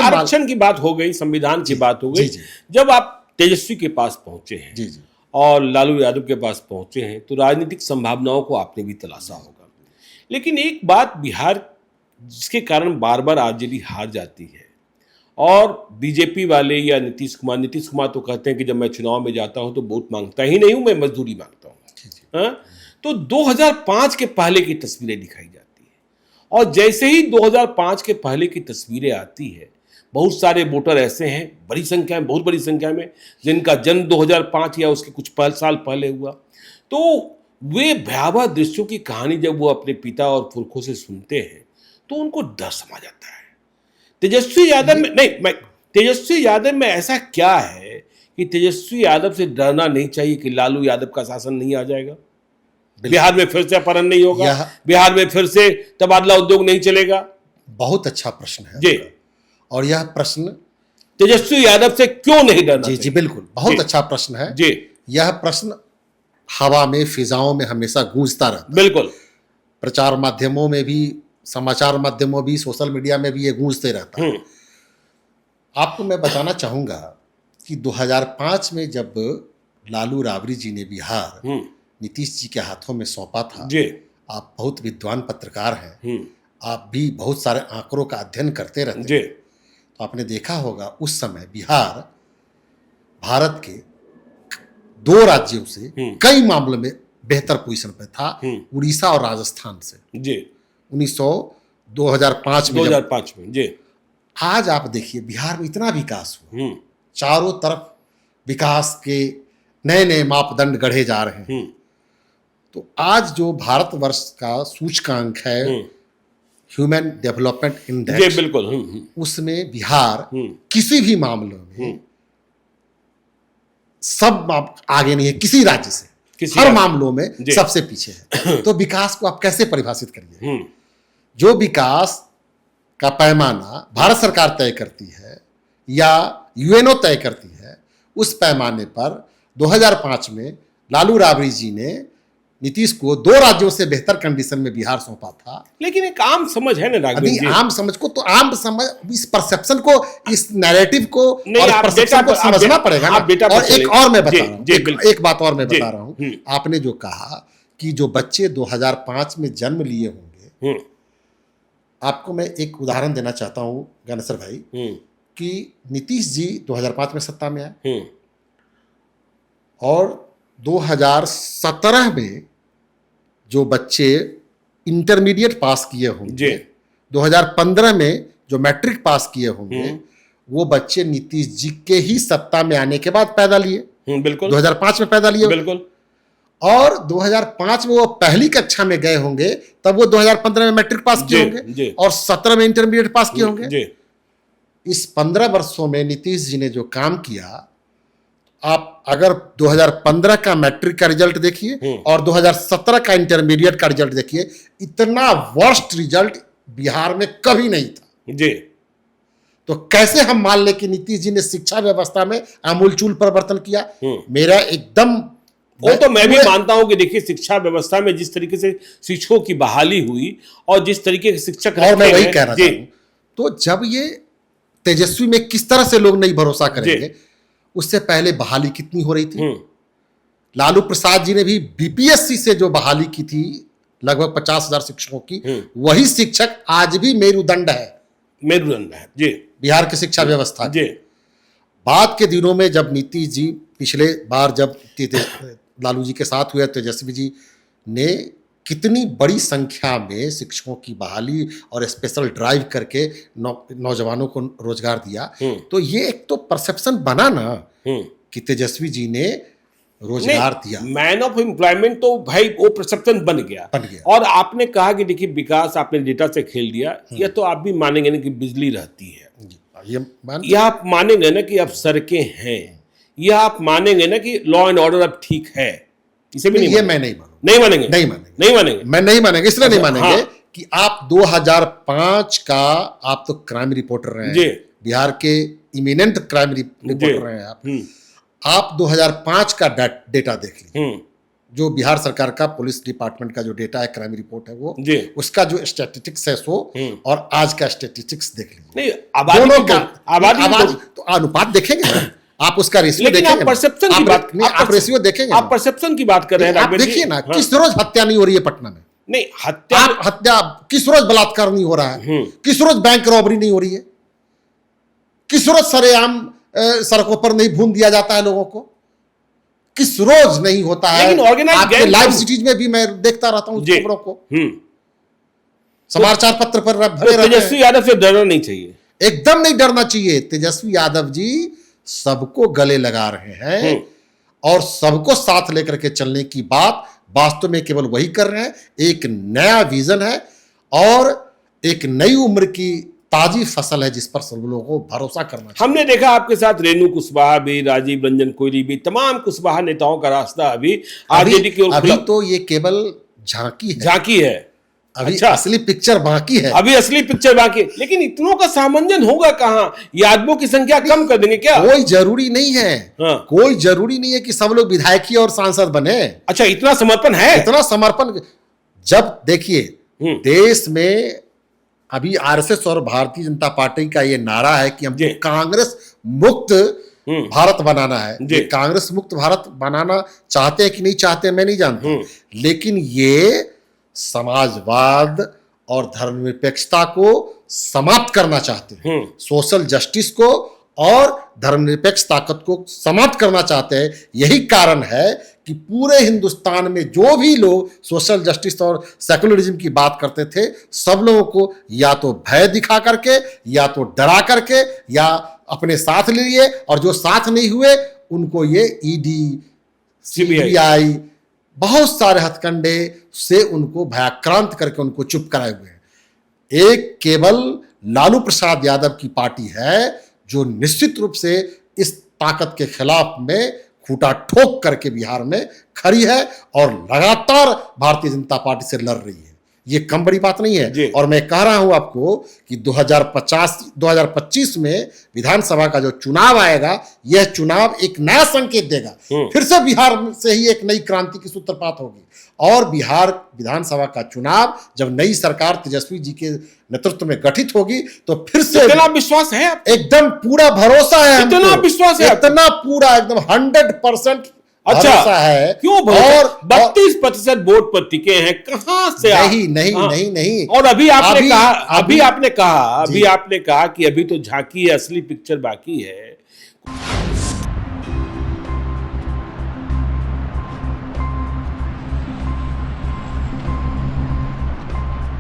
आरक्षण की बात हो गई, संविधान की बात हो गई। जब आप तेजस्वी के पास पहुंचे हैं और लालू यादव के पास पहुंचे हैं तो राजनीतिक संभावनाओं को आपने भी तलाशा होगा। लेकिन एक बात बिहार जिसके कारण बार बार आरजेडी हार जाती है और बीजेपी वाले या नीतीश कुमार तो कहते हैं कि जब मैं चुनाव में जाता हूं तो वोट मांगता ही नहीं हूं, मैं मजदूरी मांगता हूं। तो 2005 के पहले की तस्वीरें दिखाई जाती है और जैसे ही 2005 के पहले की तस्वीरें आती है, बहुत सारे वोटर ऐसे हैं, बड़ी संख्या में, बहुत बड़ी संख्या में, जिनका जन्म 2005 या उसके कुछ साल पहले हुआ। तो वे भयावह दृश्यों की कहानी जब वो अपने पिता और पुरखों से सुनते हैं तो उनको डर समा जाता है। तेजस्वी यादव में ऐसा क्या है कि तेजस्वी यादव से डरना नहीं चाहिए कि लालू यादव का शासन नहीं आ जाएगा, बिहार में फिर से अपहरण नहीं होगा, बिहार में फिर से तबादला उद्योग नहीं चलेगा? बहुत अच्छा प्रश्न है जी। और यह प्रश्न तेजस्वी यादव से क्यों नहीं डरना? जी बिल्कुल, बहुत अच्छा प्रश्न है जी। यह प्रश्न हवा में, फिजाओं में हमेशा गूंजता रहता है। बिल्कुल, प्रचार माध्यमों में भी, समाचार माध्यमों भी, सोशल मीडिया में भी ये गूंजते रहता है। आपको मैं बताना चाहूंगा कि 2005 में जब लालू राबड़ी जी ने बिहार नीतीश जी के हाथों में सौंपा था, आप बहुत विद्वान पत्रकार हैं, आप भी बहुत सारे आंकड़ों का अध्ययन करते रहते हैं, तो आपने देखा होगा उस समय बिहार भारत के 2 राज्यों से कई मामलों में बेहतर पोजीशन पे था, उड़ीसा और राजस्थान से। 2005 में जी। आज आप देखिए बिहार में इतना विकास हुआ, चारों तरफ विकास के नए नए मापदंड गढ़े जा रहे हैं। तो आज जो भारतवर्ष का सूचकांक है, ह्यूमन डेवलपमेंट इंडेक्स, बिल्कुल, उसमें बिहार किसी भी मामले में सब आगे नहीं है, किसी राज्य से, हर मामलों में सबसे पीछे है। तो विकास को आप कैसे परिभाषित करिए? जो विकास का पैमाना भारत सरकार तय करती है या यूएनओ तय करती है, उस पैमाने पर 2005 में लालू राबड़ी जी ने नीतीश को 2 राज्यों से बेहतर कंडीशन में बिहार सौंपा था। लेकिन एक आम समझ है ना राघवेंद्र जी, आम समझ को तो आम समझ, इस परसेप्शन को, इस नैरेटिव को और परसेप्शन को समझना पड़ेगा ना। और एक और मैं बता रहा हूँ, एक बात और मैं बता रहा हूँ। आपने जो कहा कि जो बच्चे 2005 में जन्म लिए होंगे, आपको मैं एक उदाहरण देना चाहता हूँ ज्ञानेश्वर भाई, कि नीतीश जी 2005 में सत्ता में आए और 2017 में जो बच्चे इंटरमीडिएट पास किए होंगे, 2015 में जो मैट्रिक पास किए होंगे, वो बच्चे नीतीश जी के ही सत्ता में आने के बाद पैदा लिए। बिल्कुल, 2005 में पैदा लिए। बिल्कुल। और 2005 में वो पहली कक्षा में गए होंगे, तब वो 2015 में मैट्रिक पास किए होंगे और 17 में इंटरमीडिएट पास किए होंगे। इस 15 वर्षों में नीतीश जी ने जो काम किया, आप अगर 2015 का मैट्रिक का रिजल्ट देखिए और 2017 का इंटरमीडिएट का रिजल्ट देखिए, इतना वर्स्ट रिजल्ट बिहार में कभी नहीं था। जी। तो कैसे हम मान ले कि नीतीश जी ने शिक्षा व्यवस्था में आमूलचूल परिवर्तन किया? मेरा एकदम, वो तो मैं भी मानता हूं कि देखिए शिक्षा व्यवस्था में जिस तरीके से शिक्षकों की बहाली हुई और जिस तरीके के शिक्षक, और मैं वही कह रहा हूं, तो जब ये तेजस्वी में किस तरह से लोग नहीं भरोसा करेंगे, उससे पहले बहाली कितनी हो रही थी। लालू प्रसाद जी ने भी बीपीएससी से जो बहाली की थी लगभग 50,000 शिक्षकों की, वही शिक्षक आज भी मेरुदंड है जी बिहार की शिक्षा व्यवस्था जी। बाद के दिनों में जब नीतीश जी पिछले बार जब लालू जी के साथ हुए, तेजस्वी जी ने कितनी बड़ी संख्या में शिक्षकों की बहाली और स्पेशल ड्राइव करके नौजवानों को रोजगार दिया। तो ये एक तो परसेप्शन बना ना कि तेजस्वी जी ने रोजगार दिया, मैन ऑफ एम्प्लॉयमेंट, तो भाई वो परसेप्शन बन गया। और आपने कहा कि देखिए विकास, आपने डेटा से खेल दिया, ये तो आप भी मानेंगे ना कि बिजली रहती है, ये आप मानेंगे ना कि अब सड़कें हैं, ये आप मानेंगे ना कि लॉ एंड ऑर्डर अब ठीक है, इसे भी नहीं, ये मैं नहीं मानूंगा। नहीं मानेंगे मैं नहीं मानेंगे, इसलिए नहीं मानेंगे कि आप 2005 का, आप तो क्राइम रिपोर्टर रहे हैं, बिहार के इमिनेंट क्राइम रिपोर्टर रहे हैं आप 2005 का डेटा देख लीजिए। जो बिहार सरकार का पुलिस डिपार्टमेंट का जो डेटा है, क्राइम रिपोर्ट है वो, जी। उसका जो स्टैटिस्टिक्स है सो और आज का स्टैटिस्टिक्स देख लीजिए। नहीं, आबादी तो अनुपात देखेंगे ना, आप उसका रेशियो लेकिन देखेंगे, आप परसेप्शन की बात, आप रेशियो देखेंगे, आप परसेप्शन की बात कर रहे हैं। आप देखिए ना, किस रोज हत्या नहीं हो रही है पटना में? नहीं, हत्या, आप हत्या, किस रोज बलात्कार नहीं हो रहा है? किस रोज बैंक रॉबरी नहीं हो रही है? किस रोज सरेआम सड़कों पर नहीं भून दिया जाता है लोगों को? किस रोज नहीं होता है? लेकिन ऑर्गेनाइज्ड आपके गैंग लाइव सिटीज में भी मैं देखता रहता हूं खबरों को, समाचार पत्र पर भरे रहते हैं। तेजस्वी यादव से डरना नहीं चाहिए, एकदम नहीं डरना चाहिए। तेजस्वी यादव जी सबको गले लगा रहे हैं और सबको साथ लेकर के चलने की बात वास्तव में केवल वही कर रहे हैं। एक नया विजन है और एक नई उम्र की ताजी फसल है जिस पर सब लोगों को भरोसा करना चाहिए। हमने देखा आपके साथ रेणु कुशवाहा भी, राजीव रंजन कोहली भी, तमाम कुशवाहा नेताओं का रास्ता अभी आरजेडी की ओर अभी तो ये केवल झांकी है, झांकी है। अभी अच्छा, असली पिक्चर बाकी है, अभी असली पिक्चर बाकी है। लेकिन इतनों का सामंजन होगा कहां? यादवों की संख्या कम कर देंगे क्या? कोई जरूरी नहीं है। हाँ। कोई जरूरी नहीं है कि सब लोग विधायकी और सांसद बने। अच्छा, इतना समर्पण है? इतना समर्पण, जब देखिए देश में अभी आरएसएस और भारतीय जनता पार्टी का ये नारा है कि हमको कांग्रेस मुक्त भारत बनाना है। ये कांग्रेस मुक्त भारत बनाना चाहते हैं कि नहीं चाहते मैं नहीं जानता, लेकिन ये समाजवाद और धर्मनिरपेक्षता को समाप्त करना चाहते हैं, सोशल जस्टिस को और धर्मनिरपेक्ष ताकत को समाप्त करना चाहते हैं। यही कारण है कि पूरे हिंदुस्तान में जो भी लोग सोशल जस्टिस और सेकुलरिज्म की बात करते थे, सब लोगों को या तो भय दिखा करके, या तो डरा करके, या अपने साथ ले लिए, और जो साथ नहीं हुए उनको ये ईडी, सीबीआई, बहुत सारे हथकंडे से उनको भयाक्रांत करके उनको चुप कराए हुए हैं। एक केवल लालू प्रसाद यादव की पार्टी है जो निश्चित रूप से इस ताकत के खिलाफ में खूंटा ठोक करके बिहार में खड़ी है और लगातार भारतीय जनता पार्टी से लड़ रही है। ये कम बड़ी बात नहीं है। और मैं कह रहा हूं आपको कि 2025 में विधानसभा का जो चुनाव आएगा, यह चुनाव एक नया संकेत देगा। फिर से बिहार से ही एक नई क्रांति की सूत्रपात होगी और बिहार विधानसभा का चुनाव जब नई सरकार तेजस्वी जी के नेतृत्व में गठित होगी तो फिर से इतना विश्वास है, एकदम पूरा भरोसा है, इतना विश्वास है, इतना पूरा एकदम 100% अच्छा है। क्यों? और 32% वोट पर टिके हैं, कहां से? नहीं। और अभी आपने कहा कि अभी तो झांकी है, असली पिक्चर बाकी है।